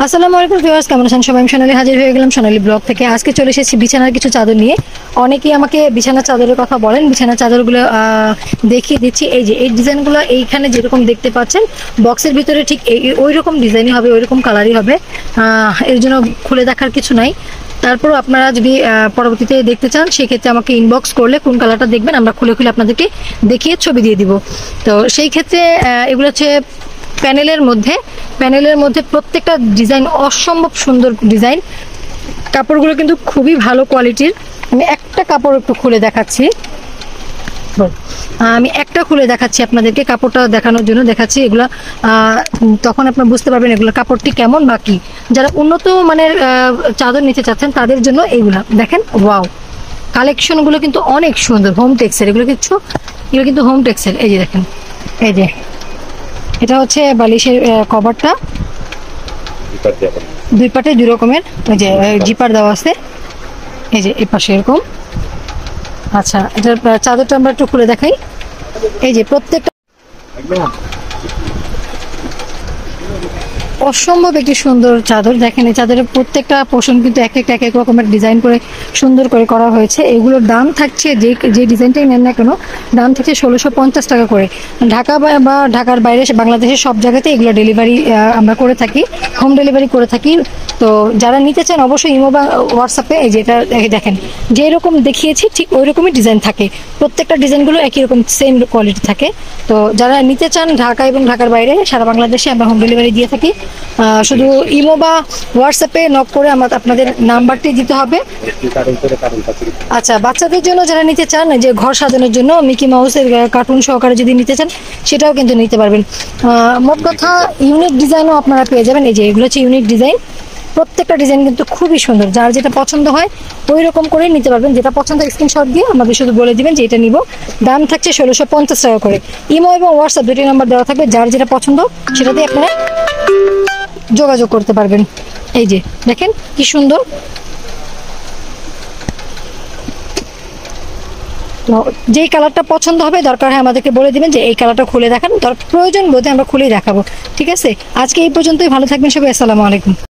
আসসালামু আলাইকুম ভিউয়ার্স, কেমন আছেন সবাই? আমি সোনালি হাজির হয়ে গেলাম সোনালি ব্লগ থেকে। আজকে চলে এসেছি বিছানার কিছু চাদর নিয়ে। অনেকেই আমাকে বিছানার চাদরের কথা বলেন, বিছানার চাদরগুলো দেখিয়ে দিচ্ছি। এই যে এই ডিজাইনগুলো এইখানে যেরকম দেখতে পাচ্ছেন বক্সের ভিতরে ঠিক ওই রকম ডিজাইনই হবে, ওই রকম কালারই হবে। এর জন্য খুলে দেখার কিছু নাই। তারপরও আপনারা যদি পরবর্তীতে দেখতে চান সেক্ষেত্রে আমাকে ইনবক্স করলে কোন কালারটা দেখবেন আমরা খুলে খুলে আপনাদেরকে দেখিয়ে ছবি দিয়ে দিব। তো সেই ক্ষেত্রে এগুলো হচ্ছে প্যানেলের মধ্যে প্রত্যেকটা ডিজাইন অসম্ভব সুন্দর ডিজাইন। কাপড়গুলো কিন্তু খুবই ভালো কোয়ালিটির। আমি একটা কাপড় একটু খুলে দেখাচ্ছি, আপনাদেরকে কাপড়টা দেখানোর জন্য দেখাচ্ছি। এগুলো তখন আপনারা বুঝতে পারবেন এগুলো কাপড়টি কেমন বা কি। যারা উন্নত মানের চাদর নিতে চাচ্ছেন তাদের জন্য এইগুলা দেখেন। ওয়াও, কালেকশনগুলো কিন্তু অনেক সুন্দর। হোম টেক্সের এগুলো কিন্তু হোম টেক্সের। এই যে দেখেন, এই যে এটা হচ্ছে বালিশের কভারটা, দুই পাটে দুই রকমের ওই যে জিপার দেওয়া আছে। এই যে এই পাশে এরকম। আচ্ছা, এটার চাদরটা আমরা একটু খুলে দেখাই। এই যে প্রত্যেকটা অসম্ভব একটি সুন্দর চাদর। দেখেন এই চাদরের প্রত্যেকটা পোর্শন কিন্তু এক এক রকমের ডিজাইন করে সুন্দর করে করা হয়েছে। এগুলোর দাম থাকছে, যে ডিজাইনটাই নেন না কেন দাম থাকছে 1650 টাকা করে। ঢাকা বা ঢাকার বাইরে বাংলাদেশের সব জায়গাতে এগুলো ডেলিভারি আমরা করে থাকি, হোম ডেলিভারি করে থাকি। তো যারা নিতে চান অবশ্যই ইমো বা হোয়াটসঅ্যাপে এই যেটা দেখেন যেরকম দেখিয়েছি ঠিক ওই রকমই ডিজাইন থাকে। প্রত্যেকটা ডিজাইনগুলো একই রকম সেম কোয়ালিটি থাকে। তো যারা নিতে চান ঢাকা এবং ঢাকার বাইরে সারা বাংলাদেশে আমরা হোম ডেলিভারি দিয়ে থাকি। শুধু ইমো বা হোয়াটসঅ্যাপে নক করে আপনাদের নাম্বারটি দিতে হবে। আচ্ছা, বাচ্চাদের জন্য যারা নিতে চান যে ঘর সাজানোর জন্য মিকি মাউসের কার্টুন সহকারে যদি নিতে চান সেটাও কিন্তু নিতে পারবেন। মোট কথা ইউনিক ডিজাইনও আপনারা পেয়ে যাবেন। এই যে এগুলো হচ্ছে ইউনিক ডিজাইন। প্রত্যেকটা ডিজাইন কিন্তু খুবই সুন্দর। যার যেটা পছন্দ হয় ওই রকম করে নিতে পারবেন। যেটা পছন্দ স্ক্রিনশট দিয়ে আমাদের শুধু বলে দিবেন যে এটা নিব। দাম থাকছে 1650 টাকা করে। ইমো এবং হোয়াটসঅ্যাপ দুটি নাম্বার দেওয়া থাকবে। যার যেটা পছন্দ সেটা দিয়ে আপনারা যোগাযোগ করতে পারবেন। এই যে দেখেন কি সুন্দর। তো যেই কালারটা পছন্দ হবে দরকার হয় আমাদেরকে বলে দিবেন যে এই কালারটা খুলে দেখান। প্রয়োজন বোধে আমরা খুলেই দেখাবো। ঠিক আছে, আজকে এই পর্যন্তই। ভালো থাকবেন সবাই। আসসালামু আলাইকুম।